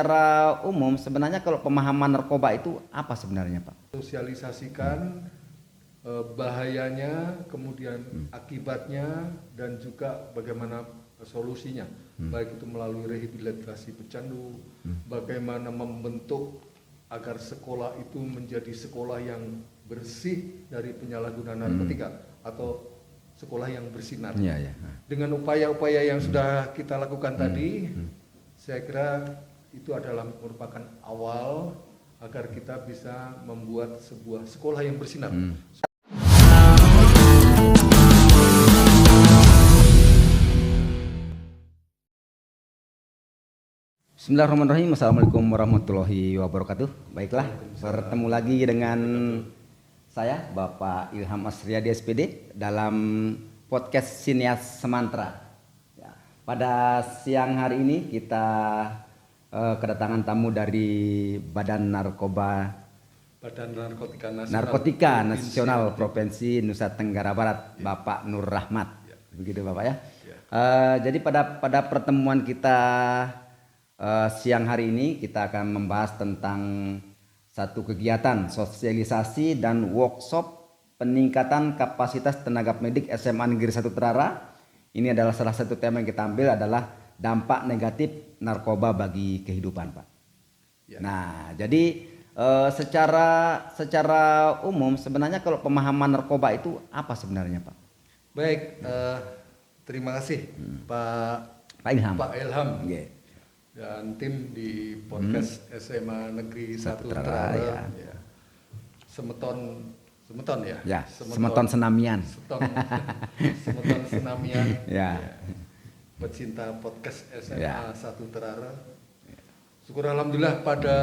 Secara umum sebenarnya kalau pemahaman narkoba itu apa sebenarnya, Pak? Sosialisasikan bahayanya, kemudian akibatnya, dan juga bagaimana solusinya, baik itu melalui rehabilitasi pecandu, bagaimana membentuk agar sekolah itu menjadi sekolah yang bersih dari penyalahgunaan narkotika atau sekolah yang bersinar. Dengan upaya-upaya yang sudah kita lakukan tadi, saya kira itu adalah merupakan awal agar kita bisa membuat sebuah sekolah yang bersinar. Bismillahirrahmanirrahim. Assalamualaikum warahmatullahi wabarakatuh. Baiklah, bertemu lagi dengan saya Bapak Ilham Asriyadi SPD dalam podcast Sinias Semantra. Ya, pada siang hari ini kita kedatangan tamu dari Badan Narkotika Nasional Provinsi Nusa Tenggara Barat, Bapak Nur Rahmat. Begitu Bapak ya. Jadi pada pertemuan kita siang hari ini kita akan membahas tentang satu kegiatan sosialisasi dan workshop peningkatan kapasitas tenaga medik SMA Negeri 1 Terara. Ini adalah salah satu tema yang kita ambil adalah dampak negatif narkoba bagi kehidupan, Pak. Nah, jadi secara umum sebenarnya kalau pemahaman narkoba itu apa sebenarnya, Pak? Baik, terima kasih Pak Ilham. Dan tim di podcast SMA Negeri 1 Terara ya. Semeton ya. Semeton Senamian. Semeton Senamian. Ya. Pecinta podcast SMA 1 Terara. Syukur alhamdulillah pada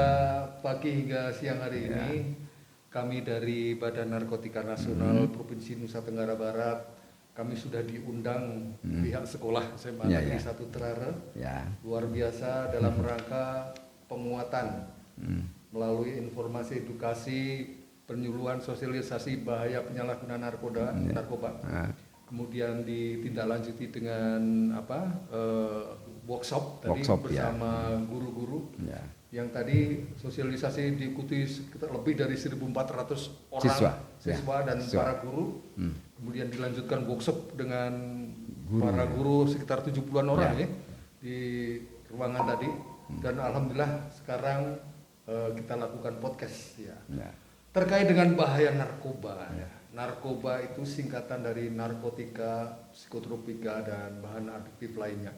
pagi hingga siang hari ini kami dari Badan Narkotika Nasional Provinsi Nusa Tenggara Barat, kami sudah diundang pihak sekolah SMA Negeri 1 Terara. Luar biasa dalam rangka penguatan melalui informasi edukasi, penyuluhan, sosialisasi bahaya penyalahgunaan narkoba. Kemudian ditindaklanjuti dengan workshop tadi bersama guru-guru yang tadi sosialisasi diikuti sekitar lebih dari 1.400 orang siswa dan para guru. Kemudian dilanjutkan workshop dengan para guru sekitar 70-an orang di ruangan tadi. Dan alhamdulillah sekarang kita lakukan podcast terkait dengan bahaya narkoba. Narkoba itu singkatan dari narkotika, psikotropika, dan bahan adiktif lainnya.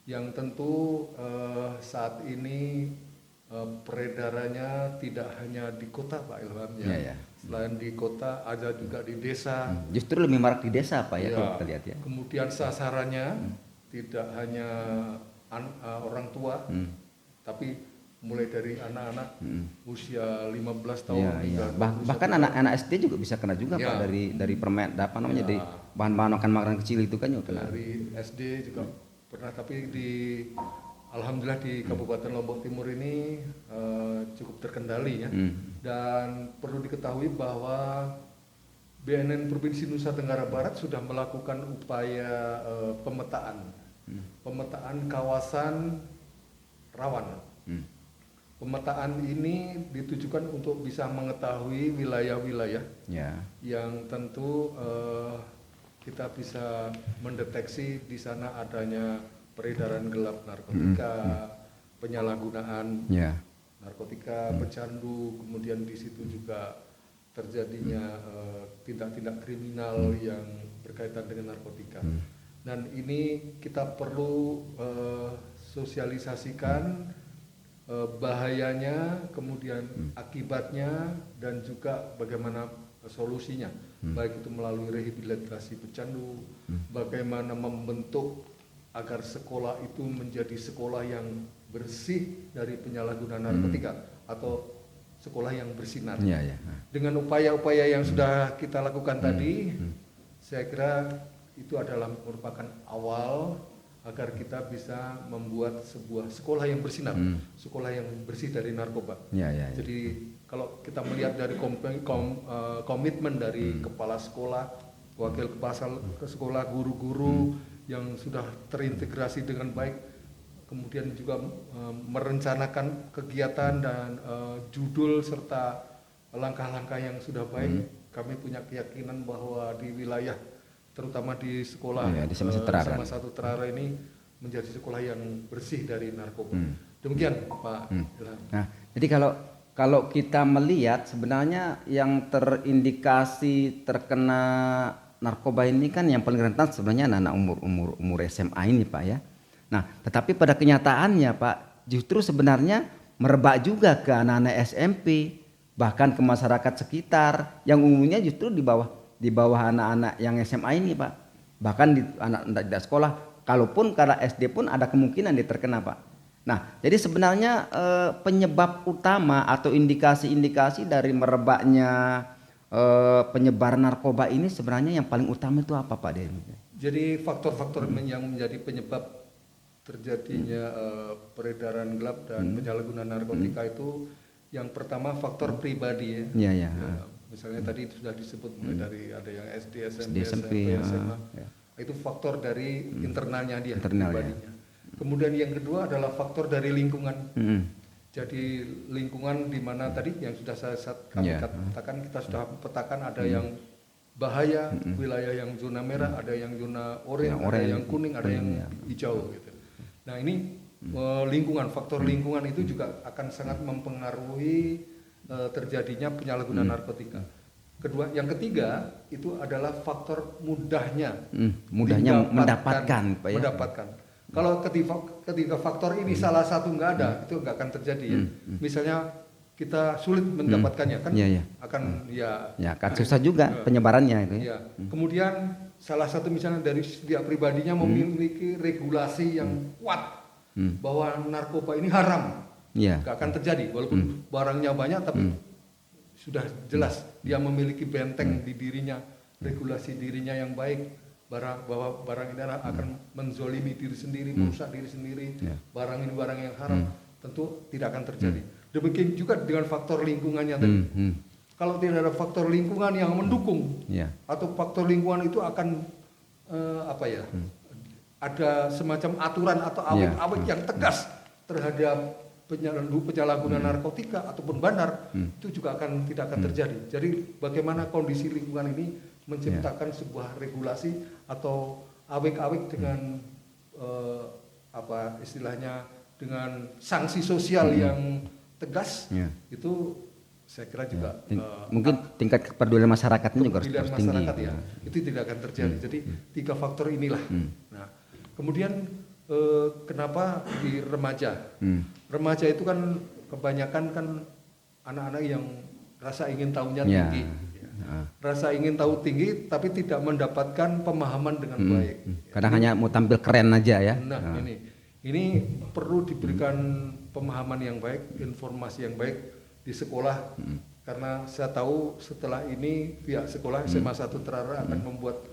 Yang tentu saat ini peredarannya tidak hanya di kota, Pak Ilham Selain di kota ada juga di desa. Justru lebih marak di desa, Pak kalau kita lihat ya. Kemudian sasarannya tidak hanya orang tua, tapi mulai dari anak-anak usia 15 tahun bahkan anak-anak SD juga bisa kena juga Pak dari permen dari bahan-bahan makanan kecil itu kan juga kena. Dari SD juga pernah, tapi alhamdulillah di Kabupaten Lombok Timur ini cukup terkendali ya. Dan perlu diketahui bahwa BNN Provinsi Nusa Tenggara Barat sudah melakukan upaya pemetaan kawasan rawan. Pemetaan ini ditujukan untuk bisa mengetahui wilayah-wilayah yang tentu kita bisa mendeteksi di sana adanya peredaran gelap narkotika, penyalahgunaan narkotika, pecandu, kemudian di situ juga terjadinya tindak-tindak kriminal yang berkaitan dengan narkotika. Dan ini kita perlu sosialisasikan bahayanya, kemudian akibatnya, dan juga bagaimana solusinya, baik itu melalui rehabilitasi pecandu, bagaimana membentuk agar sekolah itu menjadi sekolah yang bersih dari penyalahgunaan narkotika atau sekolah yang bersinar. Dengan upaya-upaya yang sudah kita lakukan tadi, saya kira itu adalah merupakan awal agar kita bisa membuat sebuah sekolah yang bersinar, sekolah yang bersih dari narkoba. Jadi kalau kita melihat dari komitmen dari kepala sekolah, wakil kepala sekolah, guru-guru yang sudah terintegrasi dengan baik, kemudian juga merencanakan kegiatan dan judul serta langkah-langkah yang sudah baik. Kami punya keyakinan bahwa di wilayah terutama di sekolah di SMA SMA 1 Terara ini menjadi sekolah yang bersih dari narkoba. Demikian Pak Ilham. Nah, jadi kalau kita melihat sebenarnya yang terindikasi terkena narkoba ini kan yang paling rentan sebenarnya anak-anak umur SMA ini Pak ya. Nah, tetapi pada kenyataannya Pak justru sebenarnya merebak juga ke anak-anak SMP, bahkan ke masyarakat sekitar yang umumnya justru di bawah anak-anak yang SMA ini Pak. Bahkan di anak tidak sekolah, kalaupun karena SD pun ada kemungkinan dia terkena Pak. Nah, jadi sebenarnya penyebab utama atau indikasi-indikasi dari merebaknya penyebaran narkoba ini sebenarnya yang paling utama itu apa Pak Den? Jadi faktor-faktor yang menjadi penyebab terjadinya peredaran gelap dan penyalahgunaan narkotika itu yang pertama faktor pribadi ya. Ya. Misalnya tadi itu sudah disebut mulai dari ada yang SD, SMP, SMP, SMA. Itu faktor dari internalnya dia, pribadinya. Kemudian yang kedua adalah faktor dari lingkungan. Jadi lingkungan di mana tadi yang sudah kami katakan, kita sudah petakan ada yang bahaya, wilayah yang zona merah, ada yang zona oranye, ada yang kuning, ada yang hijau gitu. Nah ini lingkungan, faktor lingkungan itu juga akan sangat mempengaruhi terjadinya penyalahgunaan narkotika. Yang ketiga itu adalah faktor mudahnya mendapatkan, Pak ya. Mendapatkan. Kalau ketika faktor ini salah satu nggak ada, itu nggak akan terjadi ya. Misalnya kita sulit mendapatkannya kan, akan akan susah juga penyebarannya itu. Ya. Kemudian salah satu misalnya dari dia pribadinya memiliki regulasi yang kuat bahwa narkoba ini haram, nggak akan terjadi walaupun barangnya banyak, tapi sudah jelas dia memiliki benteng di dirinya, regulasi dirinya yang baik, bahwa barang ini akan menzolimi diri sendiri, merusak diri sendiri, barang ini barang yang haram, tentu tidak akan terjadi. Demikian juga dengan faktor lingkungannya tadi. Kalau tidak ada faktor lingkungan yang mendukung, atau faktor lingkungan itu akan ada semacam aturan atau awik-awik yang tegas terhadap penyalahgunaan narkotika ataupun bandar, itu juga tidak akan terjadi. Jadi bagaimana kondisi lingkungan ini menciptakan sebuah regulasi atau awik-awik dengan istilahnya dengan sanksi sosial yang tegas, itu saya kira juga mungkin tingkat kepedulian masyarakatnya juga harus tinggi. Itu tidak akan terjadi. Jadi 3 faktor inilah. Nah, kemudian kenapa di remaja? Remaja itu kan kebanyakan kan anak-anak yang rasa ingin tahunya tinggi. Rasa ingin tahu tinggi tapi tidak mendapatkan pemahaman dengan baik. Kadang hanya mau tampil keren aja ya. Nah, ini perlu diberikan pemahaman yang baik, informasi yang baik di sekolah, karena saya tahu setelah ini pihak sekolah SMA 1 Terara akan membuat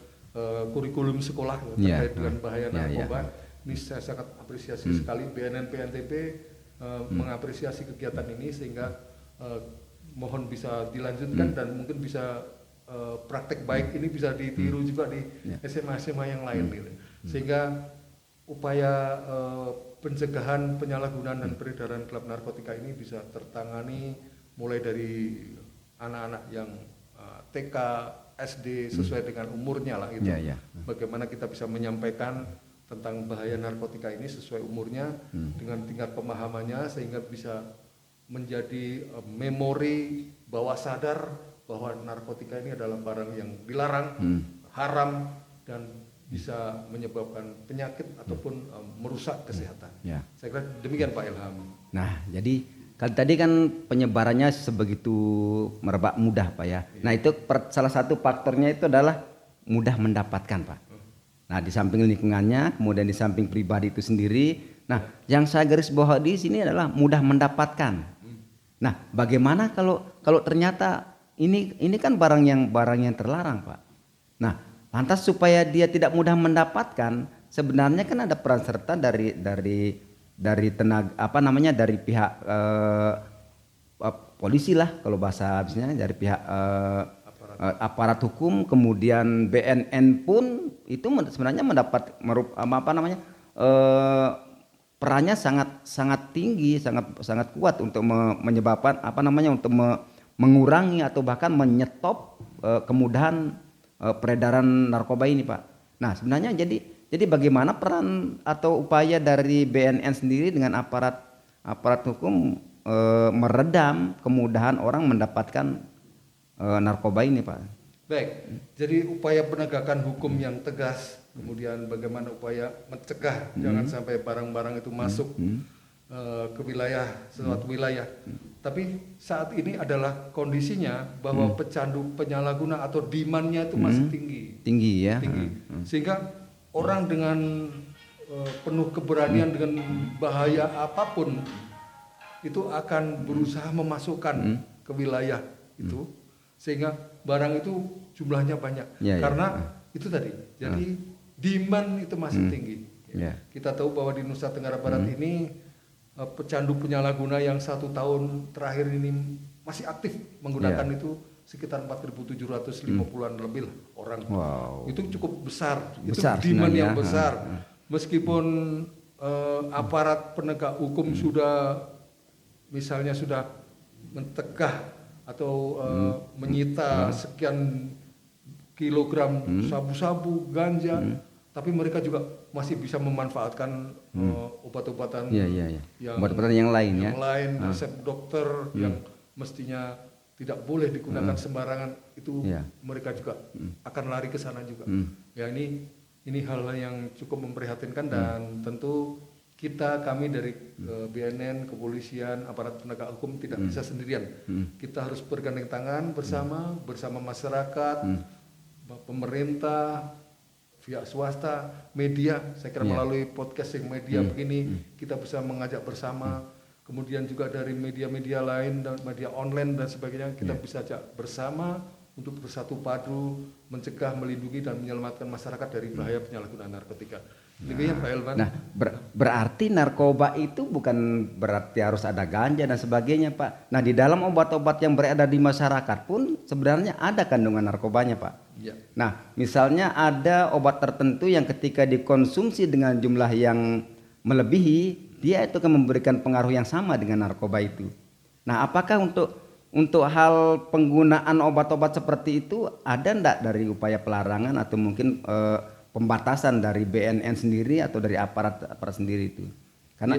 kurikulum sekolah terkait dengan bahaya narkoba. Ini saya sangat apresiasi sekali BNN PNTP mengapresiasi kegiatan ini, sehingga mohon bisa dilanjutkan dan mungkin bisa praktek baik ini bisa ditiru juga di SMA-SMA yang lain gitu. Sehingga upaya pencegahan penyalahgunaan dan peredaran gelap narkotika ini bisa tertangani mulai dari anak-anak yang TK, SD sesuai dengan umurnya lah itu. Bagaimana kita bisa menyampaikan tentang bahaya narkotika ini sesuai umurnya dengan tingkat pemahamannya, sehingga bisa menjadi memori bawah sadar bahwa narkotika ini adalah barang yang dilarang, haram, dan bisa menyebabkan penyakit ataupun merusak kesehatan. Saya kira demikian Pak Ilham. Nah, jadi tadi kan penyebarannya sebegitu merebak mudah Pak ya. Nah itu salah satu faktornya itu adalah mudah mendapatkan Pak. Nah di samping lingkungannya, kemudian di samping pribadi itu sendiri. Nah yang saya garis bawahi di sini adalah mudah mendapatkan. Nah bagaimana kalau ternyata ini kan barang yang terlarang Pak. Nah lantas supaya dia tidak mudah mendapatkan, sebenarnya kan ada peran serta dari tenaga dari pihak polisi lah kalau bahasa habisnya, dari pihak aparat hukum, kemudian BNN pun itu sebenarnya mendapat perannya sangat sangat tinggi, sangat kuat untuk menyebabkan untuk mengurangi atau bahkan menyetop kemudahan peredaran narkoba ini, Pak. Nah, sebenarnya jadi bagaimana peran atau upaya dari BNN sendiri dengan aparat hukum meredam kemudahan orang mendapatkan narkoba ini, Pak? Baik, jadi upaya penegakan hukum yang tegas, kemudian bagaimana upaya mencegah jangan sampai barang-barang itu masuk ke wilayah suatu wilayah. Tapi saat ini adalah kondisinya bahwa pecandu penyalahguna atau demand-nya itu masih tinggi ya, tinggi. Sehingga orang dengan penuh keberanian dengan bahaya apapun itu akan berusaha memasukkan ke wilayah itu, sehingga barang itu jumlahnya banyak. Karena itu tadi, jadi demand itu masih tinggi. Kita tahu bahwa di Nusa Tenggara Barat ini pecandu penyalahguna yang 1 tahun terakhir ini masih aktif menggunakan itu sekitar 4.750-an lebih lah orang. Itu cukup besar, itu demand yang besar. Meskipun aparat penegak hukum sudah misalnya sudah mencegah atau menyita sekian kilogram sabu-sabu, ganja, tapi mereka juga masih bisa memanfaatkan obat-obatan yang lain, resep dokter yang mestinya tidak boleh digunakan sembarangan, itu mereka juga akan lari ke sana juga. Ya, ini hal yang cukup memprihatinkan, dan tentu kami dari BNN, kepolisian, aparat penegak hukum tidak bisa sendirian. Kita harus bergandeng tangan bersama masyarakat, pemerintah, pihak swasta, media. Saya kira melalui podcast yang media begini kita bisa mengajak bersama. Kemudian juga dari media-media lain dan media online dan sebagainya, kita bisa ajak bersama untuk bersatu padu mencegah, melindungi dan menyelamatkan masyarakat dari bahaya penyalahgunaan narkotika. Demikian Pak Elvan. Nah, berarti narkoba itu bukan berarti harus ada ganja dan sebagainya, Pak. Nah, di dalam obat-obat yang beredar di masyarakat pun sebenarnya ada kandungan narkobanya, Pak. Ya. Nah, misalnya ada obat tertentu yang ketika dikonsumsi dengan jumlah yang melebihi, dia itu akan memberikan pengaruh yang sama dengan narkoba itu. Nah, apakah untuk hal penggunaan obat-obat seperti itu ada enggak dari upaya pelarangan atau mungkin pembatasan dari BNN sendiri atau dari aparat sendiri itu? Karena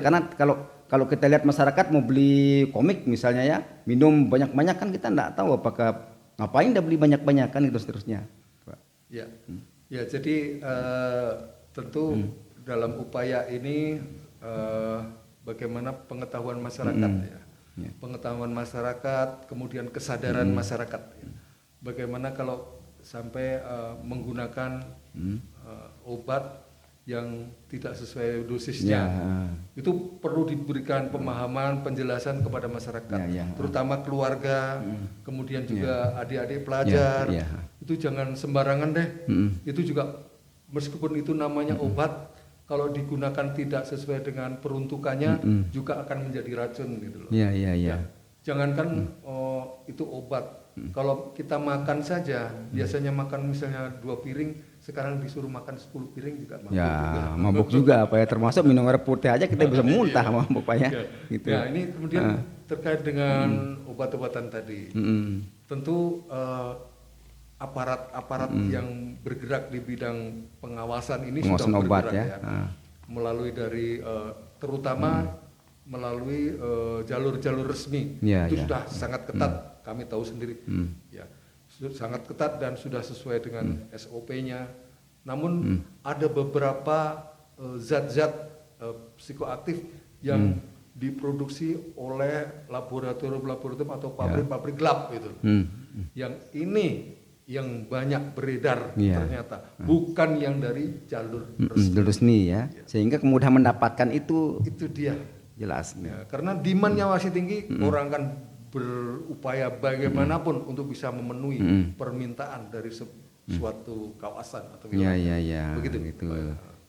kalau kita lihat masyarakat mau beli komik misalnya ya, minum banyak-banyak kan kita enggak tahu apakah ngapain dia beli banyak-banyak kan gitu seterusnya. Ya. Ya, jadi tentu dalam upaya ini bagaimana pengetahuan masyarakat pengetahuan masyarakat, kemudian kesadaran masyarakat. Bagaimana kalau sampai menggunakan obat yang tidak sesuai dosisnya, itu perlu diberikan pemahaman, penjelasan kepada masyarakat, terutama keluarga, kemudian juga adik-adik pelajar. Itu jangan sembarangan deh. Itu juga meskipun itu namanya obat, kalau digunakan tidak sesuai dengan peruntukannya juga akan menjadi racun gitu loh. Ya. Jangankan itu obat. Kalau kita makan saja, biasanya makan misalnya 2 piring, sekarang disuruh makan 10 piring juga mabuk juga. Mabuk juga Pak ya, termasuk minum air putih aja kita bisa muntah mabuk Pak ya. Gitu. Ya, ini kemudian terkait dengan obat-obatan tadi. Tentu aparat yang bergerak di bidang pengawasan ini sudah bergerak melalui dari terutama melalui jalur-jalur resmi. Itu sudah sangat ketat. Kami tahu sendiri, sangat ketat dan sudah sesuai dengan SOP-nya. Namun ada beberapa zat-zat psikoaktif yang diproduksi oleh laboratorium atau pabrik-pabrik gelap itu, yang ini yang banyak beredar ternyata, bukan yang dari jalur resmi ya. Sehingga kemudahan mendapatkan itu dia jelas. Karena demand-nya masih tinggi, orang kan berupaya bagaimanapun untuk bisa memenuhi permintaan dari suatu kawasan atau wilayah. Begitu.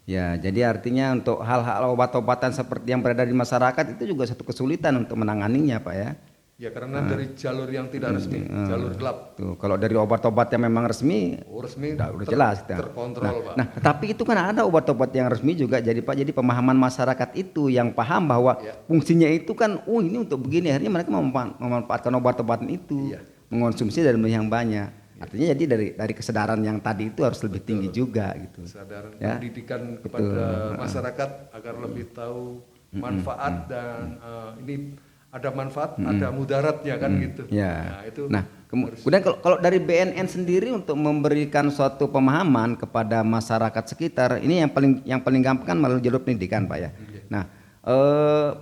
Ya, jadi artinya untuk hal-hal obat-obatan seperti yang beredar di masyarakat itu juga satu kesulitan untuk menanganinya, Pak ya. Ya karena dari jalur yang tidak resmi, jalur gelap. Tuh, kalau dari obat-obat yang memang resmi, Resmi udah jelas kita. terkontrol, Pak. Nah, tapi itu kan ada obat-obat yang resmi juga jadi Pak. Jadi pemahaman masyarakat itu yang paham bahwa fungsinya itu kan, ini untuk begini. Akhirnya mereka memanfaatkan obat-obatan itu, mengonsumsi dan yang banyak. Artinya jadi dari kesadaran yang tadi itu harus lebih tinggi juga gitu. Kesadaran pendidikan kepada masyarakat agar lebih tahu manfaat dan ini ada manfaat, ada mudaratnya kan gitu. Ya. Nah, itu kemudian kalau dari BNN sendiri untuk memberikan suatu pemahaman kepada masyarakat sekitar, ini yang paling gampang kan melalui jalur pendidikan, Pak ya. Nah,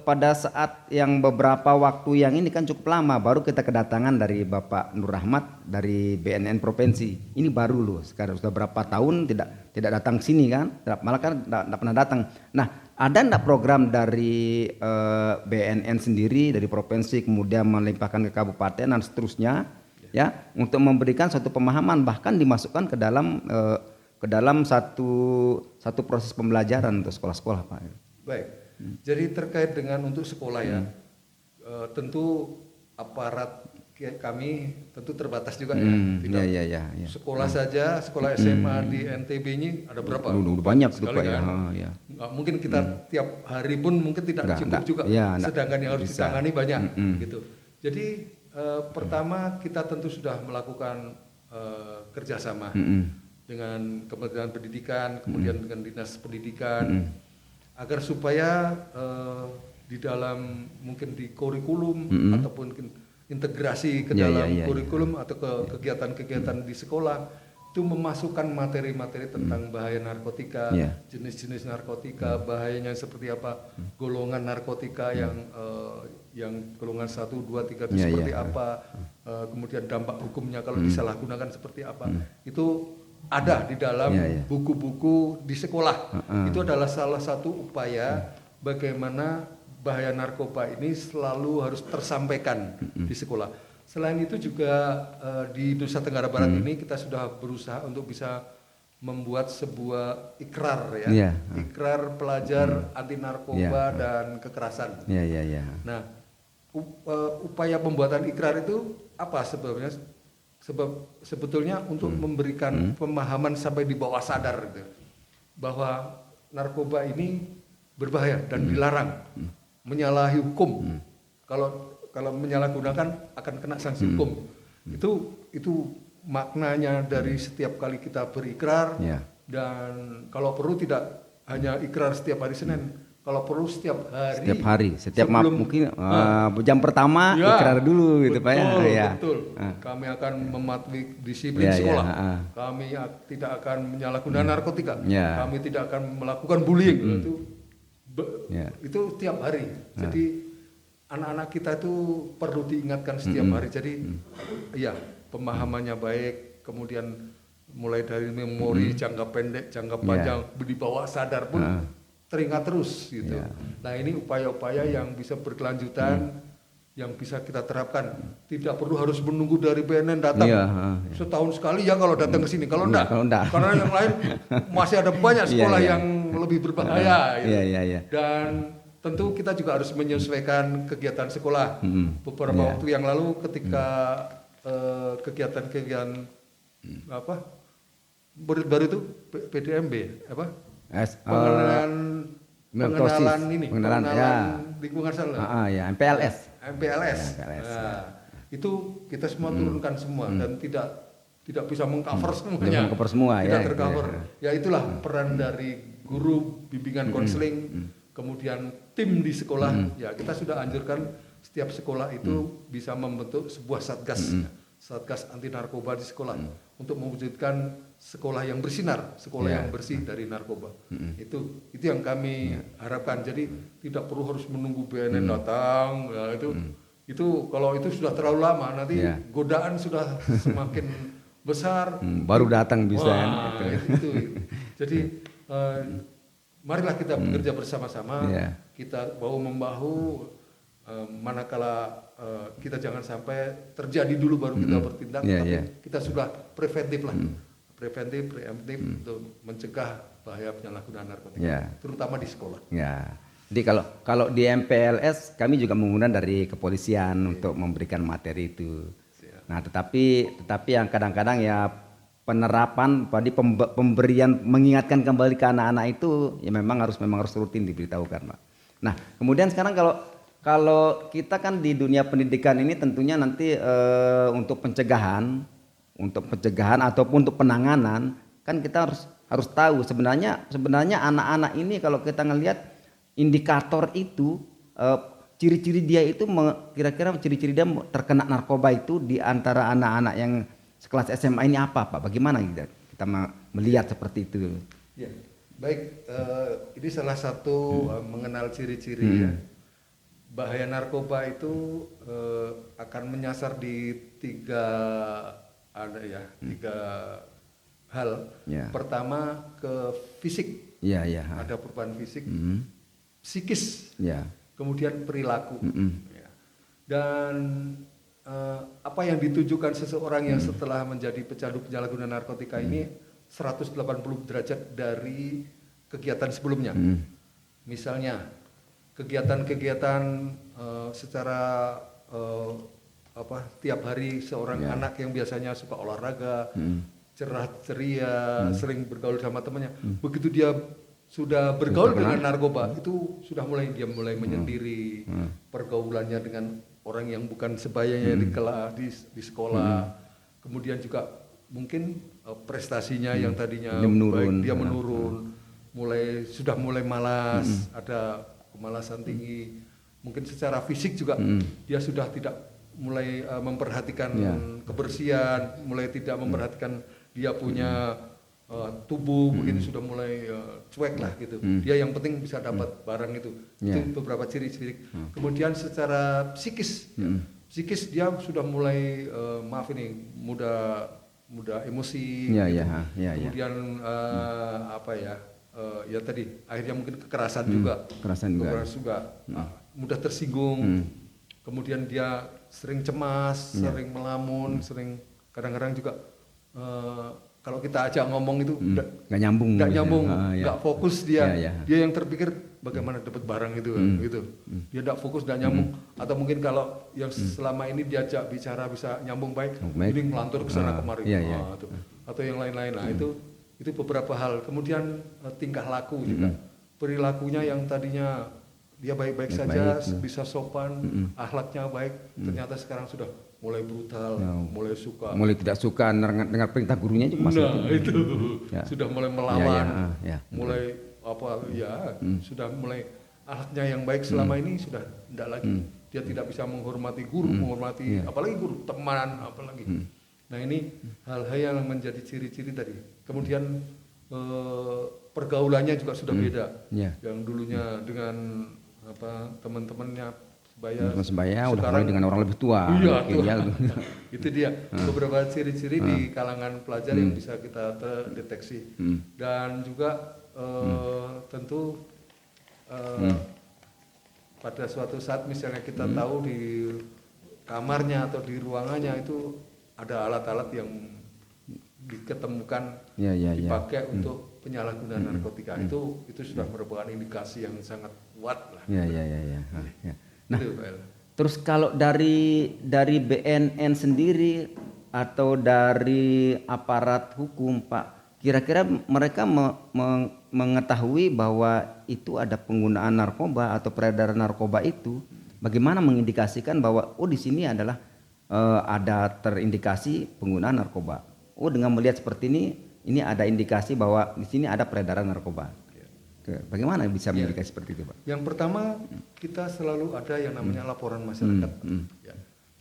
pada saat yang beberapa waktu yang ini kan cukup lama baru kita kedatangan dari Bapak Nur Rahmat dari BNN provinsi. Ini baru loh, sekarang sudah berapa tahun tidak datang sini kan, malah kan tidak pernah datang. Nah, ada enggak program dari BNN sendiri dari provinsi kemudian melimpahkan ke kabupaten dan seterusnya ya untuk memberikan suatu pemahaman bahkan dimasukkan ke dalam satu proses pembelajaran untuk sekolah-sekolah, Pak. Baik. Jadi terkait dengan untuk sekolah ya, tentu aparat kami tentu terbatas juga ya. Tidak sekolah saja, sekolah SMA di NTB ini ada berapa? Udah banyak sekali Pak kan. ya. Nggak mungkin kita tiap hari pun mungkin tidak cukup juga. Sedangkan yang harus ditangani banyak gitu. Jadi pertama kita tentu sudah melakukan kerjasama dengan Kementerian Pendidikan, kemudian dengan Dinas Pendidikan, agar supaya di dalam mungkin di kurikulum ataupun integrasi ke dalam kurikulum atau ke kegiatan-kegiatan di sekolah itu memasukkan materi-materi tentang bahaya narkotika, jenis-jenis narkotika, bahayanya seperti apa, golongan narkotika yang golongan 1, 2, 3 itu seperti apa, kemudian dampak hukumnya kalau disalahgunakan seperti apa. Itu ada di dalam buku-buku di sekolah. Itu adalah salah satu upaya bagaimana bahaya narkoba ini selalu harus tersampaikan di sekolah. Selain itu juga di Nusa Tenggara Barat ini kita sudah berusaha untuk bisa membuat sebuah ikrar ya, ikrar pelajar anti narkoba dan kekerasan. Nah, upaya pembuatan ikrar itu apa sebabnya? Sebetulnya untuk memberikan pemahaman sampai di bawah sadar gitu, bahwa narkoba ini berbahaya dan dilarang, menyalahi hukum. Kalau menyalahgunakan akan kena sanksi hukum. Itu maknanya dari setiap kali kita berikrar, dan kalau perlu tidak hanya ikrar setiap hari Senin, kalau perlu setiap hari. Setiap mungkin jam pertama ikrar dulu gitu Pak ya. Betul. Kami akan mematuhi disiplin sekolah. Kami tidak akan menyalahgunakan narkotika. Kami tidak akan melakukan bullying. Itu tiap hari. Jadi anak-anak kita itu perlu diingatkan setiap hari. Jadi pemahamannya baik, kemudian mulai dari memori jangka pendek, jangka panjang, di bawah sadar pun teringat terus gitu. Nah, ini upaya-upaya yang bisa berkelanjutan, yang bisa kita terapkan. Tidak perlu harus menunggu dari BNN datang setahun sekali ya kalau datang ke sini. Kalau enggak, karena yang lain masih ada banyak sekolah yang lebih berbahaya. Dan tentu kita juga harus menyesuaikan kegiatan sekolah. Beberapa waktu yang lalu ketika kegiatan-kegiatan murid baru itu PDMB pengenalan lingkungan sana. MPLS. Itu kita semua turunkan semua dan tidak bisa mengcover semuanya. Tidak tercover. Ya itulah peran dari guru bimbingan konseling, kemudian tim di sekolah. Ya kita sudah anjurkan setiap sekolah itu bisa membentuk sebuah satgas anti narkoba di sekolah untuk mewujudkan sekolah yang bersinar, sekolah yang bersih dari narkoba. Itu yang kami harapkan. Jadi tidak perlu harus menunggu BNN datang. Ya, itu kalau itu sudah terlalu lama, nanti godaan sudah semakin besar. Baru datang bisa. Jadi marilah kita bekerja bersama-sama. Kita bahu membahu. Manakala kita jangan sampai terjadi dulu baru kita bertindak, tapi kita sudah preventif lah. Preemptif untuk mencegah bahaya penyalahgunaan narkotika, terutama di sekolah. Jadi kalau di MPLS kami juga mengundang dari kepolisian untuk memberikan materi itu. Nah, tetapi yang kadang-kadang ya penerapan pada pemberian mengingatkan kembali ke anak-anak itu ya memang harus rutin diberitahukan, Pak. Nah, kemudian sekarang kalau kita kan di dunia pendidikan ini tentunya nanti untuk pencegahan ataupun untuk penanganan kan kita harus tahu sebenarnya anak-anak ini kalau kita ngelihat indikator itu ciri-ciri dia itu kira-kira ciri-ciri dia terkena narkoba itu di antara anak-anak yang sekelas SMA ini apa, Pak? Bagaimana kita melihat seperti itu? Ya, baik. Ini salah satu mengenal ciri-ciri ya. Bahaya narkoba itu akan menyasar di tiga hal. Ya. Pertama ke fisik. Ya. Ada perubahan fisik. Psikis, kemudian perilaku, ya. Dan apa yang ditujukan seseorang yang setelah menjadi pecandu penyalahguna narkotika ini 180 derajat dari kegiatan sebelumnya. Misalnya kegiatan-kegiatan secara tiap hari seorang anak yang biasanya suka olahraga, cerah ceria, sering bergaul sama temannya, begitu dia sudah bergaul dengan narkoba itu sudah mulai menyendiri, pergaulannya dengan orang yang bukan sebayanya di sekolah, kemudian juga mungkin prestasinya yang tadinya baik dia menurun, sudah mulai malas, ada kemalasan tinggi, mungkin secara fisik juga dia sudah tidak mulai memperhatikan kebersihan, mulai tidak memperhatikan dia punya tubuh begitu sudah mulai cuek lah gitu. Dia yang penting bisa dapat barang itu. Itu beberapa ciri-ciri. Kemudian secara psikis, psikis dia sudah mulai mudah emosi. Kemudian ya tadi akhirnya mungkin kekerasan juga. Kekerasan juga. Mudah tersinggung. Kemudian dia sering cemas, sering melamun, sering kadang-kadang juga kalau kita ajak ngomong itu nggak nyambung, nggak fokus dia. Dia yang terpikir bagaimana dapat barang itu, gitu. Dia nggak fokus, nggak nyambung. Atau mungkin kalau yang selama ini diajak bicara bisa nyambung baik, ini melantur ke sana kemari, atau yang lain-lain. Nah itu beberapa hal. Kemudian tingkah laku juga, perilakunya yang tadinya dia baik-baik saja, bisa sopan, akhlaknya baik, ternyata sekarang sudah mulai brutal, mulai tidak suka dengar perintah gurunya juga masuk. Itu sudah mulai melawan, mulai sudah mulai akhlaknya yang baik selama ini sudah tidak lagi. Dia tidak bisa menghormati guru, apalagi guru, teman, apalagi. Nah ini hal-hal yang menjadi ciri-ciri tadi. Kemudian pergaulannya juga sudah beda. Yang dulunya dengan teman-temannya sebaya udah mulai dengan orang lebih tua. Itu dia beberapa ciri-ciri di kalangan pelajar yang bisa kita deteksi. Dan juga tentu pada suatu saat misalnya kita tahu di kamarnya atau di ruangannya itu ada alat-alat yang diketemukan dipakai untuk penyalahgunaan narkotika, itu sudah merupakan indikasi yang sangat kuat lah. Nah, terus kalau dari BNN sendiri atau dari aparat hukum, Pak, kira-kira mereka mengetahui bahwa itu ada penggunaan narkoba atau peredaran narkoba itu, bagaimana mengindikasikan bahwa di sini adalah ada terindikasi penggunaan narkoba. Dengan melihat seperti ini ada indikasi bahwa di sini ada peredaran narkoba. Bagaimana bisa mengindikasi seperti itu, Pak? Yang pertama kita selalu ada yang namanya laporan masyarakat.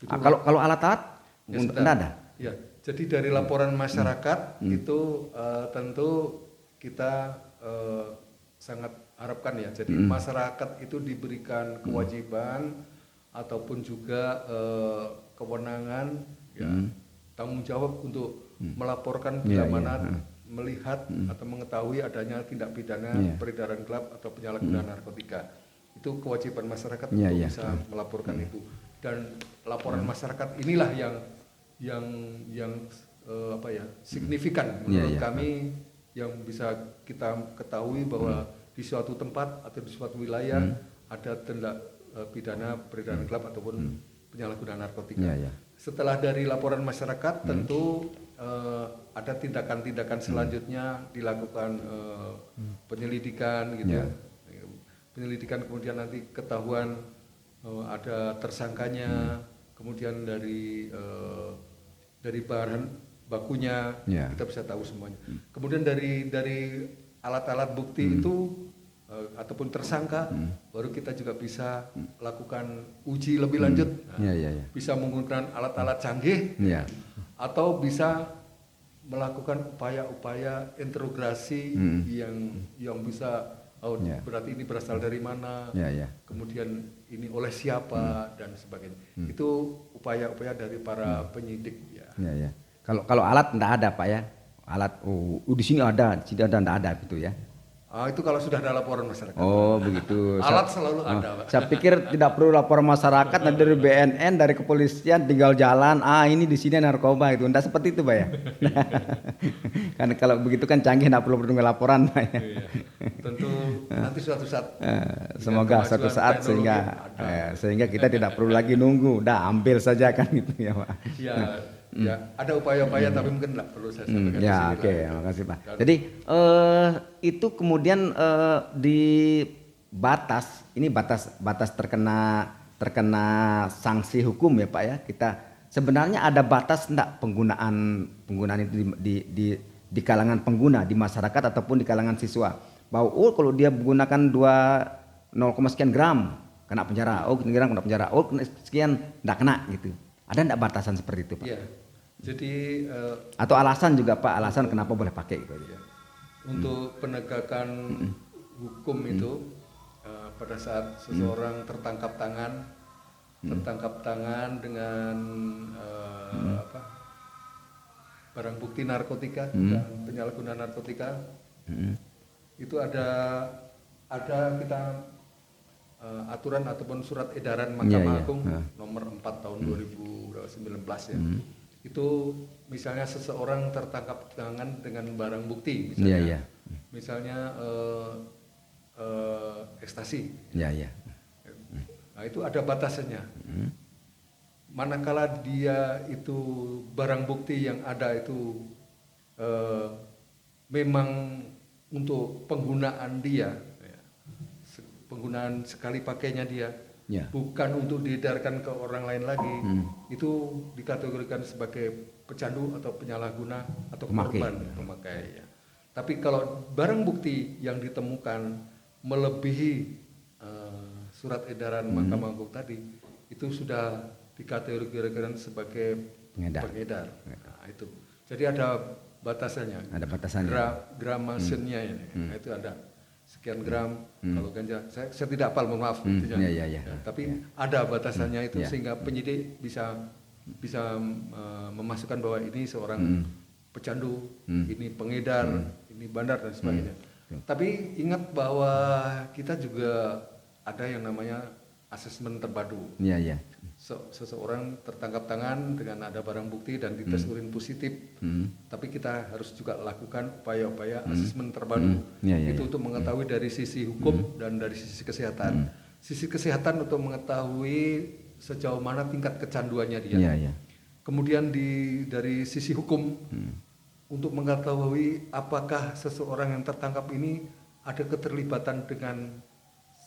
Kalau alat-alat tidak ada. Ya, jadi dari laporan masyarakat itu tentu kita sangat harapkan ya. Jadi masyarakat itu diberikan kewajiban ataupun juga kewenangan, tanggung jawab untuk melaporkan bila mana melihat atau mengetahui adanya tindak pidana peredaran gelap atau penyalahgunaan narkotika. Itu kewajiban masyarakat untuk bisa melaporkan itu. Dan laporan masyarakat inilah yang signifikan menurut kami, yang bisa kita ketahui bahwa di di suatu tempat atau di suatu wilayah ada tindak pidana peredaran gelap ataupun penyalahgunaan narkotika. Setelah dari laporan masyarakat tentu ada tindakan-tindakan selanjutnya dilakukan penyelidikan gitu ya. Penyelidikan kemudian nanti ketahuan ada tersangkanya, kemudian dari bahan bakunya kita bisa tahu semuanya. Kemudian dari alat-alat bukti itu ataupun tersangka baru kita juga bisa lakukan uji lebih lanjut. Bisa menggunakan alat-alat canggih atau bisa melakukan upaya-upaya interogasi yang bisa berarti ini berasal dari mana, kemudian ini oleh siapa dan sebagainya. Itu upaya-upaya dari para penyidik ya. Kalau alat enggak ada Pak ya, alat di sini ada enggak ada gitu ya. Itu kalau sudah ada laporan masyarakat. Oh begitu. Alat selalu ada Pak. Saya pikir tidak perlu laporan masyarakat, nanti dari BNN, dari kepolisian tinggal jalan, ini di sini narkoba itu. Enggak seperti itu Pak ya. Karena kalau begitu kan canggih, tidak perlu nunggu laporan Pak ya. Tentu nanti suatu saat. Semoga suatu saat sehingga kita tidak perlu lagi nunggu, udah ambil saja kan gitu ya Pak. Ya, ada upaya-upaya tapi mungkin tidak perlu saya sampaikan di sini. Oke, makasih Pak. Jadi itu kemudian di batas terkena sanksi hukum ya Pak ya. Kita sebenarnya ada batas enggak penggunaan itu di kalangan pengguna, di masyarakat ataupun di kalangan siswa. Bahwa kalau dia menggunakan 0, sekian gram kena penjara, kena penjara, sekian enggak kena gitu. Ada enggak batasan seperti itu Pak? Iya. Jadi atau alasan juga Pak, alasan kenapa boleh pakai gitu. Untuk penegakan hukum itu pada saat seseorang tertangkap tangan dengan barang bukti narkotika dan penyalahgunaan narkotika, itu ada kita aturan ataupun surat edaran Mahkamah Agung nomor 4 tahun 2019 ya. Itu misalnya seseorang tertangkap tangan dengan barang bukti misalnya ekstasi. Nah, itu ada batasannya. Manakala dia itu barang bukti yang ada itu memang untuk penggunaan dia, penggunaan sekali pakainya dia, bukan untuk diedarkan ke orang lain lagi, itu dikategorikan sebagai pecandu atau penyalahguna atau korban pemakai. Tapi kalau barang bukti yang ditemukan melebihi surat edaran Mahkamah Agung tadi, itu sudah dikategorikan sebagai pengedar. Nah, itu. Jadi ada batasannya. Ada batasannya. Gramasennya ini. Nah, itu ada sekian gram. Kalau ganja, saya tidak hafal, mohon maaf. Tapi ada batasannya itu sehingga penyidik bisa memasukkan bahwa ini seorang pecandu, ini pengedar, ini bandar dan sebagainya. Tapi ingat bahwa kita juga ada yang namanya asesmen terpadu. Seseorang tertangkap tangan dengan ada barang bukti dan dites urin positif, tapi kita harus juga lakukan upaya-upaya asesmen terpadu. Itu untuk mengetahui dari sisi hukum dan dari sisi kesehatan. Sisi kesehatan untuk mengetahui sejauh mana tingkat kecanduannya dia. Kemudian dari sisi hukum untuk mengetahui apakah seseorang yang tertangkap ini ada keterlibatan dengan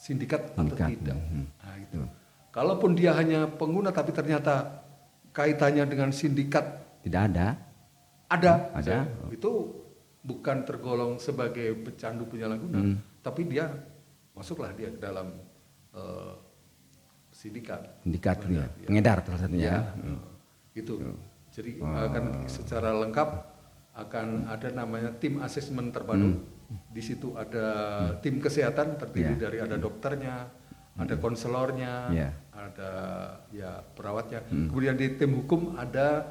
sindikat atau tidak. Nah, itu. Kalaupun dia hanya pengguna tapi ternyata kaitannya dengan sindikat tidak ada. Itu bukan tergolong sebagai pecandu penyalahguna, tapi dia masuklah dia ke dalam sindikat. Pengedar salah satunya. Itu. Jadi akan secara lengkap akan ada namanya tim asesmen terpadu. Di situ ada tim kesehatan terdiri dari ada dokternya, ada konselornya, ada perawatnya. Kemudian di tim hukum ada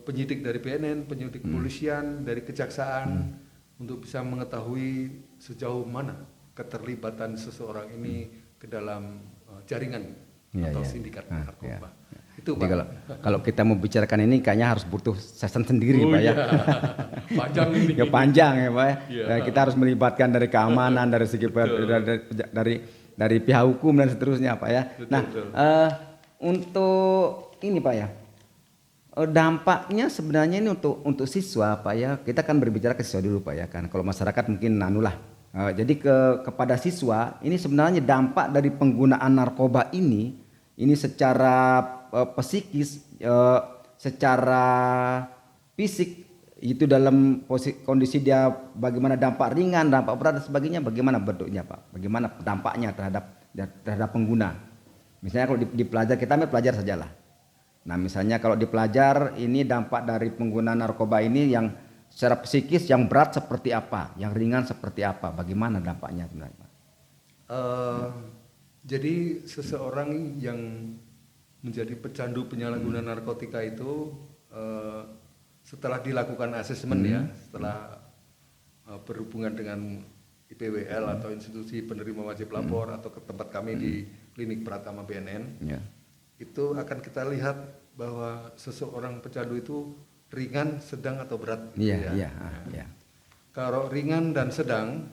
penyidik dari BNN, penyidik kepolisian, dari kejaksaan untuk bisa mengetahui sejauh mana keterlibatan seseorang ini ke dalam jaringan atau sindikat narkoba. Itu, Jadi Pak. kalau kita mau bicarakan ini kayaknya harus butuh session sendiri Pak ya. iya. Panjang ini. Ya panjang ya Pak ya. Iya. Ya, kita harus melibatkan dari keamanan, dari segi dari pihak hukum dan seterusnya Pak ya. Betul, Nah, betul. untuk ini Pak ya. Dampaknya sebenarnya ini untuk siswa Pak ya. Kita kan berbicara ke siswa dulu Pak ya kan. Kalau masyarakat mungkin nanulah. Jadi kepada siswa ini sebenarnya dampak dari penggunaan narkoba ini secara psikis, secara fisik itu dalam kondisi dia bagaimana dampak ringan, dampak berat dan sebagainya, bagaimana bentuknya Pak? Bagaimana dampaknya terhadap pengguna? Misalnya kalau di pelajar, kita ambil pelajar sajalah. Nah misalnya kalau di pelajar ini dampak dari pengguna narkoba ini yang secara psikis yang berat seperti apa, yang ringan seperti apa, bagaimana dampaknya sebenarnya Pak? Jadi seseorang yang menjadi pecandu penyalahguna narkotika itu setelah dilakukan asesmen ya, setelah berhubungan dengan IPWL atau institusi penerima wajib lapor atau ke tempat kami di klinik Pratama BNN, itu akan kita lihat bahwa seseorang pecandu itu ringan, sedang atau berat. Iya. Kalau ringan dan sedang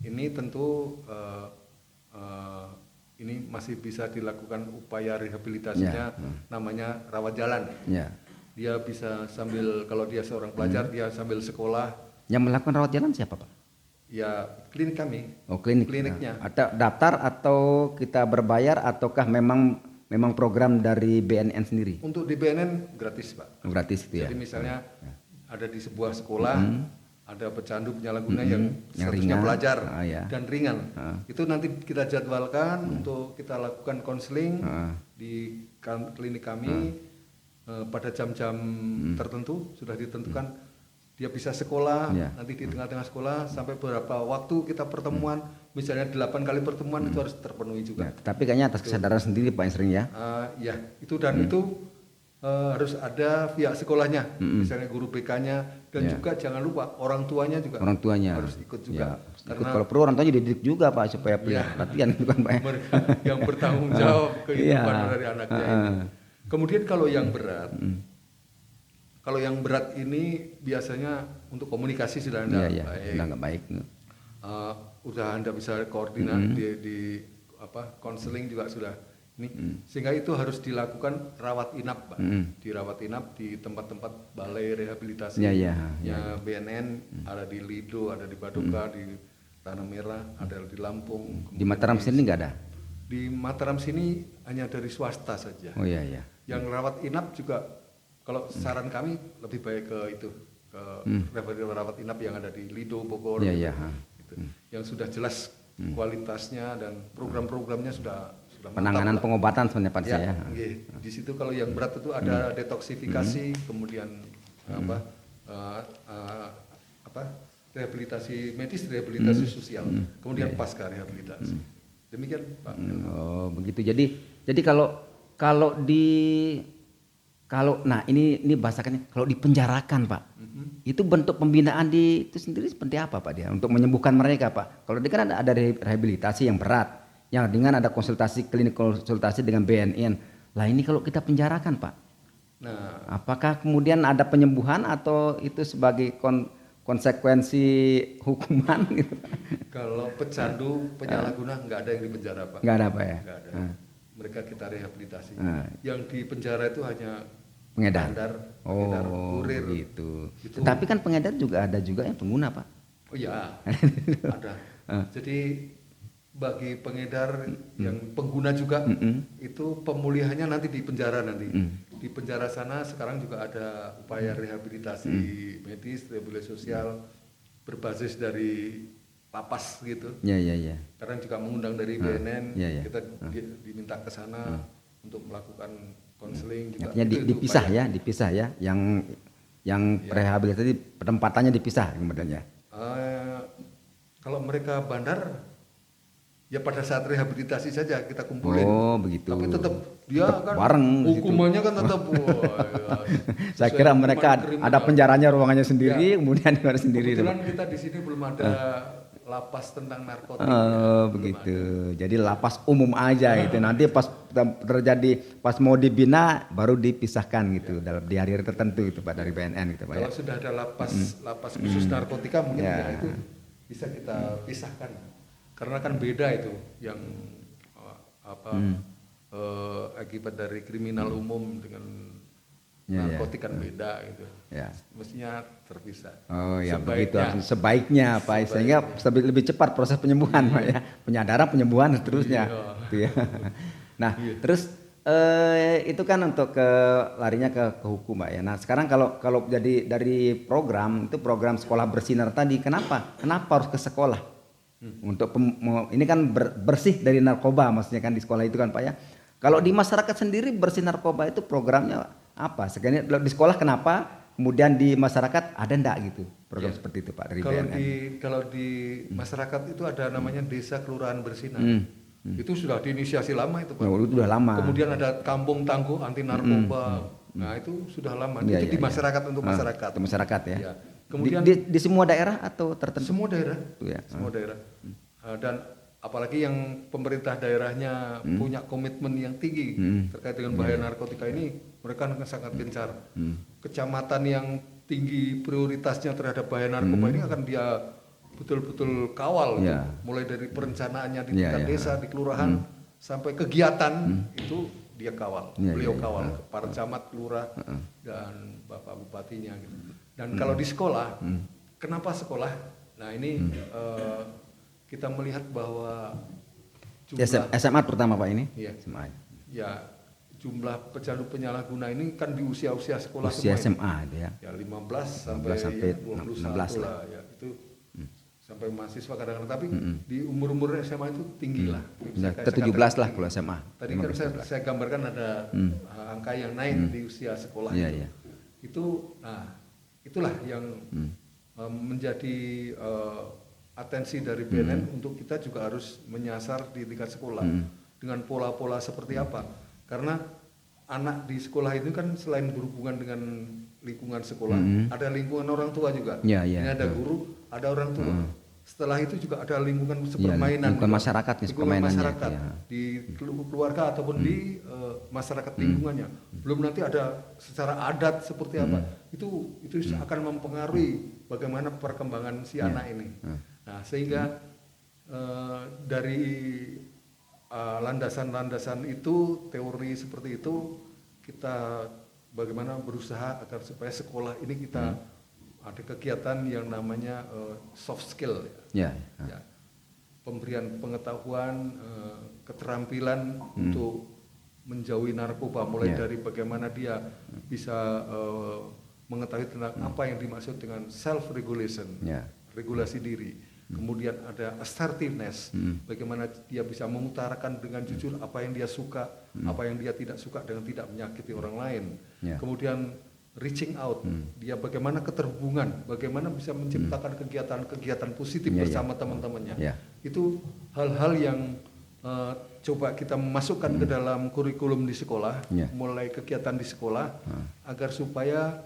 ini tentu ini masih bisa dilakukan upaya rehabilitasinya, namanya rawat jalan. Ya. Dia bisa sambil, kalau dia seorang pelajar, dia sambil sekolah. Yang melakukan rawat jalan siapa Pak? Ya klinik kami. Oh klinik. Kliniknya. Atau daftar atau kita berbayar ataukah memang program dari BNN sendiri? Untuk di BNN gratis Pak. Gratis itu ya. Jadi misalnya ada di sebuah sekolah, ada pecandu penyalahguna yang statusnya ringan, pelajar ya. dan ringan. Itu nanti kita jadwalkan untuk kita lakukan konseling di klinik kami pada jam-jam tertentu sudah ditentukan. Dia bisa sekolah, nanti di tengah-tengah sekolah sampai beberapa waktu kita pertemuan, misalnya 8 kali pertemuan itu harus terpenuhi juga. Tapi kayaknya atas kesadaran sendiri Pak yang sering ya. Ya, itu dan itu harus ada pihak sekolahnya, misalnya guru BK-nya dan juga jangan lupa orang tuanya juga harus ikut juga. Karena kalau perlu orang tuanya dididik juga Pak supaya perhatian itu kan Pak. Mereka yang bertanggung jawab kehidupan dari anaknya ini. Kemudian kalau yang berat, ini biasanya untuk komunikasi sudah Anda baik. Sudah nggak baik. Udah Anda bisa koordinat di konseling juga sudah ini. Sehingga itu harus dilakukan rawat inap, Pak. Dirawat inap di tempat-tempat balai rehabilitasi. BNN ada di Lido, ada di Badoka, di Tanah Merah, ada di Lampung. Di Mataram sini nggak ada? Di Mataram sini hanya dari swasta saja. Oh iya. Yang rawat inap juga kalau saran kami lebih baik ke itu, ke rawat inap yang ada di Lido, Bogor. Gitu. Yang sudah jelas kualitasnya dan program-programnya sudah penanganan pengobatan sebenarnya Pak saya. Di situ kalau yang berat itu ada detoksifikasi, kemudian rehabilitasi medis, rehabilitasi sosial, kemudian pasca rehabilitasi. Demikian Pak. Oh begitu. Jadi kalau ini bahasakannya kalau dipenjarakan Pak, itu bentuk pembinaan itu sendiri seperti apa Pak dia untuk menyembuhkan mereka Pak? Kalau dia kan ada rehabilitasi yang berat, yang ringan ada klinik konsultasi dengan BNN. Lah ini kalau kita penjarakan Pak, nah apakah kemudian ada penyembuhan atau itu sebagai konsekuensi hukuman gitu? Kalau pecandu penyalahguna nggak ada yang di penjara Pak. Nggak ada Pak ya? Nggak ada. Mereka kita rehabilitasi. Yang di penjara itu hanya pengedar, kurir. Gitu. Tapi kan pengedar juga ada juga yang pengguna Pak. Oh iya, ada. Jadi bagi pengedar yang pengguna juga itu pemulihannya nanti di penjara nanti. Di penjara sana sekarang juga ada upaya rehabilitasi medis, rehabilitasi sosial berbasis dari lapas gitu. Iya. Sekarang juga mengundang dari BNN, kita diminta ke sana untuk melakukan konseling juga. Artinya dipisah ya, yang rehabilitasi penempatannya dipisah kemudiannya. Kalau mereka bandar, ya pada saat rehabilitasi saja kita kumpulin. Oh begitu. Tapi tetap dia kan bareng. Hukumannya kan tetap. Saya kira mereka ada penjaranya ruangannya sendiri, kemudian ada sendiri. Kebetulan kita di sini belum ada lapas tentang narkotik. Oh, begitu. Jadi lapas umum aja gitu. Nanti pas terjadi pas mau dibina baru dipisahkan gitu dalam di hari-hari tertentu itu Pak dari BNN gitu Pak ya. Kalau sudah ada lapas khusus narkotika mungkin ya itu bisa kita pisahkan. Karena kan beda itu yang akibat dari kriminal umum dengan narkotik kan beda gitu. Ya. Mestinya terpisah. Oh ya begitu sebaiknya Pak sehingga lebih cepat proses penyembuhan Pak ya. Penyadaran, penyembuhan dan seterusnya. Gitu ya. Nah, terus itu kan untuk larinya ke hukum Pak ya. Nah, sekarang kalau jadi dari program itu program sekolah bersinar tadi kenapa harus ke sekolah? Untuk ini kan bersih dari narkoba maksudnya kan di sekolah itu kan Pak ya. Kalau di masyarakat sendiri bersih narkoba itu programnya apa? Sebenarnya di sekolah kenapa? Kemudian di masyarakat ada enggak gitu program seperti itu Pak dari BNN? Kalau di masyarakat itu ada namanya Desa Kelurahan Bersinar. Itu sudah diinisiasi lama itu Pak. Oh, itu sudah lama. Kemudian ada Kampung Tangguh Anti Narkoba. Nah itu sudah lama. Itu di masyarakat untuk masyarakat. Untuk masyarakat ya. Ya. Kemudian di semua daerah atau tertentu? Semua daerah. Ya. Semua daerah. Dan apalagi yang pemerintah daerahnya punya komitmen yang tinggi terkait dengan bahaya narkotika ini, mereka sangat gencar. Kecamatan yang tinggi prioritasnya terhadap bahaya narkoba ini akan dia betul-betul kawal, mulai dari perencanaannya di tingkat desa, di kelurahan, sampai kegiatan itu dia kawal, beliau kawal, para camat, lurah, dan bapak bupatinya. Gitu. Dan kalau di sekolah, kenapa sekolah? Nah ini kita melihat bahwa jumlah SMA pertama Pak ini? Iya. SMA. Ya, jumlah pecandu penyalahguna ini kan di usia-usia sekolah usia semua SMA itu ya. Ya 15 sampai 21 lah ya. Itu sampai mahasiswa kadang-kadang tapi di umur-umur SMA itu tinggi lah. Ke 17 lah kalau SMA. Tadi kan saya gambarkan ada angka yang naik di usia sekolah itu. Itu itulah yang menjadi atensi dari BNN untuk kita juga harus menyasar di tingkat sekolah dengan pola-pola seperti apa. Karena anak di sekolah itu kan selain berhubungan dengan lingkungan sekolah, ada lingkungan orang tua juga. Ini ada guru, ada orang tua. Setelah itu juga ada lingkungan sepermainan, lingkungan masyarakat, lingkungan masyarakat di keluarga ataupun di masyarakat lingkungannya. Belum nanti ada secara adat seperti apa. Itu akan mempengaruhi bagaimana perkembangan si anak ini. Nah, sehingga dari landasan-landasan itu, teori seperti itu, kita bagaimana berusaha agar supaya sekolah ini kita ada kegiatan yang namanya soft skill, ya. Pemberian pengetahuan, keterampilan untuk menjauhi narkoba, mulai dari bagaimana dia bisa mengetahui tentang apa yang dimaksud dengan self regulation, regulasi diri. Kemudian ada assertiveness, bagaimana dia bisa mengutarakan dengan jujur apa yang dia suka, apa yang dia tidak suka dengan tidak menyakiti orang lain. Kemudian reaching out, dia bagaimana keterhubungan, bagaimana bisa menciptakan kegiatan-kegiatan positif bersama teman-temannya. Itu hal-hal yang coba kita masukkan ke dalam kurikulum di sekolah, mulai kegiatan di sekolah, agar supaya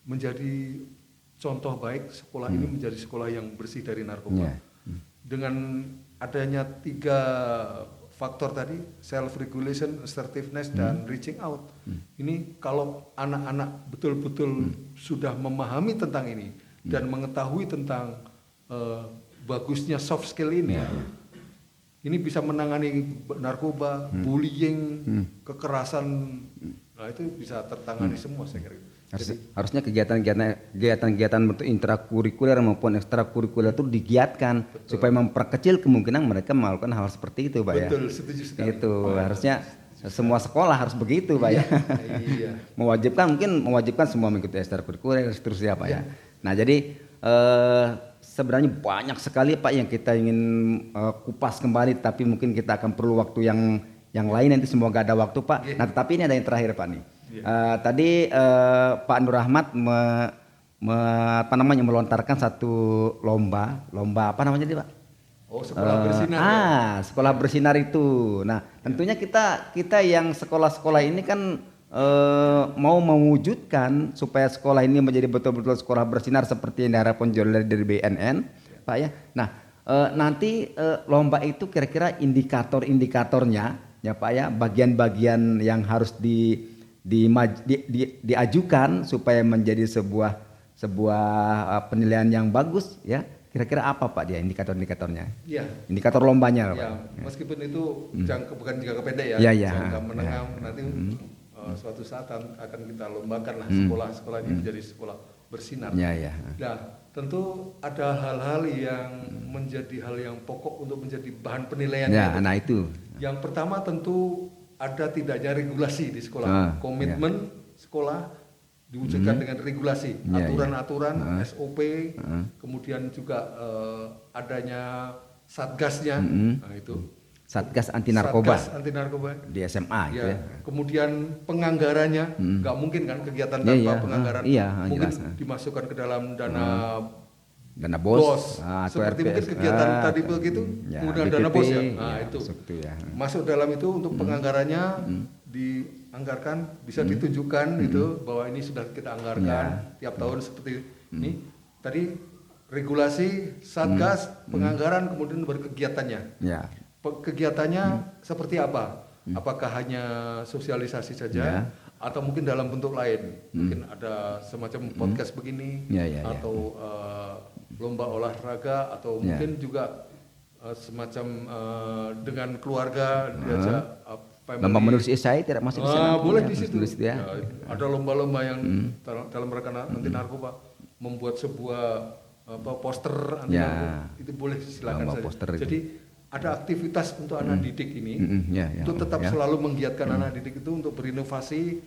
menjadi contoh baik sekolah ini menjadi sekolah yang bersih dari narkoba. Dengan adanya 3 faktor tadi, self regulation, assertiveness, dan reaching out. Ini kalau anak-anak betul-betul sudah memahami tentang ini dan mengetahui tentang bagusnya soft skill ini, ini bisa menangani narkoba, bullying, kekerasan. Nah itu bisa tertangani semua saya kira. Harusnya kegiatan-kegiatan bentuk intrakurikuler maupun ekstrakurikuler itu digiatkan supaya memperkecil kemungkinan mereka melakukan hal seperti itu, Pak ya. Betul, setuju sekali. Itu harusnya semua sekolah harus begitu, Pak ya. mewajibkan semua mengikuti ekstrakurikuler seterusnya, Pak ya. Nah, jadi sebenarnya banyak sekali Pak yang kita ingin kupas kembali, tapi mungkin kita akan perlu waktu yang lain, nanti semoga ada waktu Pak. Nah, tapi ini ada yang terakhir Pak nih. Tadi Pak Nur Rahmat melontarkan satu lomba apa namanya tadi Pak? Oh, sekolah bersinar. Sekolah bersinar itu. Nah, tentunya kita yang sekolah-sekolah ini kan mau mewujudkan supaya sekolah ini menjadi betul-betul sekolah bersinar seperti yang diharapkan dari BNN. Pak ya. Nah, nanti lomba itu kira-kira indikator-indikatornya ya Pak ya, bagian-bagian yang harus diajukan supaya menjadi sebuah penilaian yang bagus ya. Kira-kira apa Pak dia indikator-indikatornya? Ya. Indikator lombanya Ya, Pak. meskipun itu bukan jangka pendek ya, Ya, ya. jangka menengah nanti suatu saat akan kita lombakan lah sekolah ini menjadi sekolah bersinar. Ya, ya. Nah, tentu ada hal-hal yang menjadi hal yang pokok untuk menjadi bahan penilaian. Ya, nah itu. Yang pertama tentu ada tidaknya regulasi di sekolah, komitmen sekolah diwujudkan dengan regulasi, aturan-aturan, SOP, kemudian juga adanya satgasnya, nah itu. Satgas anti narkoba. Satgas anti narkoba di SMA ya, gitu ya. Kemudian penganggarannya, nggak mungkin kan kegiatan tanpa penganggaran, mungkin jelas. dimasukkan ke dalam dana bos, seperti mungkin kegiatan tadi begitu, kemudian dana bos ya, nah itu masuk dalam itu untuk penganggarannya dianggarkan, bisa ditunjukkan itu bahwa ini sudah kita anggarkan tiap tahun seperti ini. Tadi regulasi, satgas, penganggaran, kemudian berkegiatannya. Kegiatannya seperti apa? Apakah hanya sosialisasi saja atau mungkin dalam bentuk lain? Mungkin ada semacam podcast begini atau lomba olahraga atau mungkin juga semacam dengan keluarga diajak lomba menulis esai tidak masuk di sana? Boleh di situ. Ya, ada lomba-lomba yang dalam rangka anti narkoba membuat sebuah poster anti narkoba, itu boleh silakan saja. Jadi ada aktivitas untuk anak didik ini itu tetap selalu menggiatkan anak didik itu untuk berinovasi,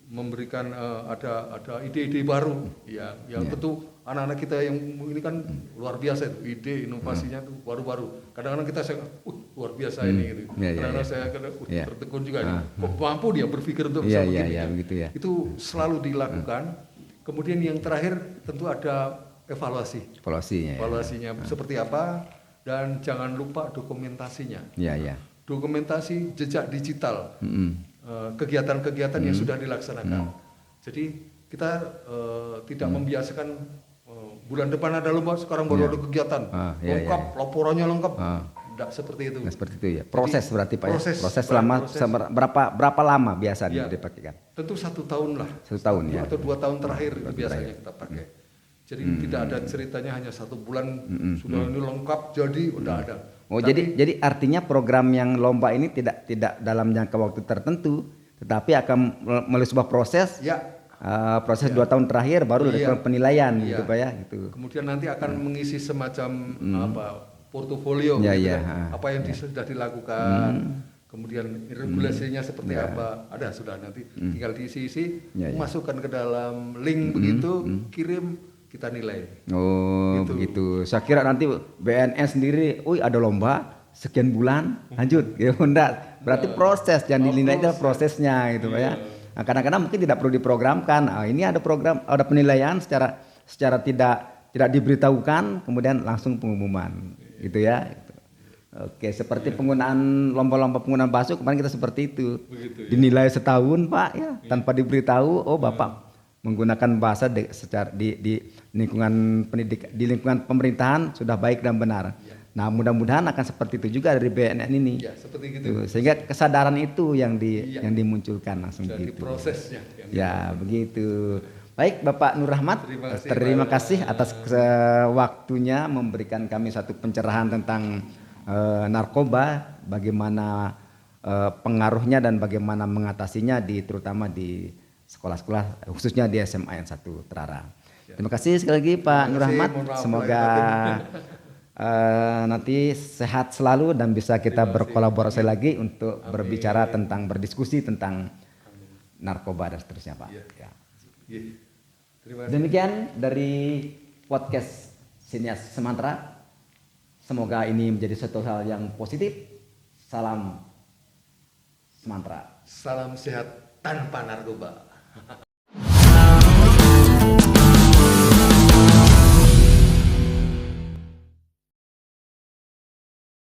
memberikan ada ide-ide baru ya, yang tentu anak-anak kita yang ini kan luar biasa itu, ide inovasinya tuh baru-baru. Kadang-kadang kita luar biasa ini gitu. Kadang-kadang saya tertegun juga nih, kok mampu dia berpikir untuk bisa begini. Itu selalu dilakukan. Kemudian yang terakhir tentu ada evaluasinya seperti apa, dan jangan lupa dokumentasinya. Dokumentasi jejak digital, kegiatan-kegiatan yang sudah dilaksanakan. Jadi kita tidak membiasakan bulan depan ada lomba, sekarang baru ada kegiatan lengkap, laporannya lengkap. Tidak seperti itu. Seperti itu ya. Proses. Jadi, berarti Pak proses selama berapa lama biasanya dipakai? Tentu 1 tahun lah. 1 tahun ya. Atau 2 tahun terakhir itu biasanya kita pakai. Jadi tidak ada ceritanya hanya 1 bulan sudah ini lengkap jadi udah ada. Jadi artinya program yang lomba ini tidak dalam jangka waktu tertentu, tetapi akan melalui sebuah proses. Proses 2 tahun terakhir baru dilakukan penilaian gitu Pak ya gitu. Kemudian nanti akan mengisi semacam portofolio apa yang sudah dilakukan. Kemudian regulasinya seperti apa, ada sudah nanti tinggal diisi-isi, masukkan ke dalam link begitu, kirim, kita nilai. Begitu. Saya kira nanti BNS sendiri, ada lomba sekian bulan, lanjut. Ya enggak. Berarti proses yang dinilai adalah prosesnya gitu Pak ya. Nah, kadang-kadang mungkin tidak perlu diprogramkan. Ini ada program, ada penilaian secara tidak diberitahukan, kemudian langsung pengumuman, gitu ya. Oke, seperti penggunaan lomba-lomba penggunaan bahasa kemarin kita seperti itu. Dinilai setahun Pak ya, tanpa diberitahu. Bapak menggunakan bahasa secara di lingkungan pendidik, di lingkungan pemerintahan sudah baik dan benar. Nah, mudah-mudahan akan seperti itu juga dari BNN ini. Seperti gitu. Sehingga kesadaran itu yang dimunculkan langsung dari gitu. Prosesnya. Begitu. Baik Bapak Nur Rahmat, terima kasih atas waktunya memberikan kami satu pencerahan tentang narkoba, bagaimana pengaruhnya dan bagaimana mengatasinya terutama di sekolah-sekolah, khususnya di SMA yang 1 Terara. Terima kasih sekali lagi Pak Nur Rahmat. Semoga nanti sehat selalu dan bisa kita berkolaborasi lagi untuk berbicara tentang, berdiskusi tentang narkoba dan seterusnya Pak. Demikian dari podcast Sinias Semantra. Semoga ini menjadi satu hal yang positif. Salam Semantra. Salam sehat tanpa narkoba.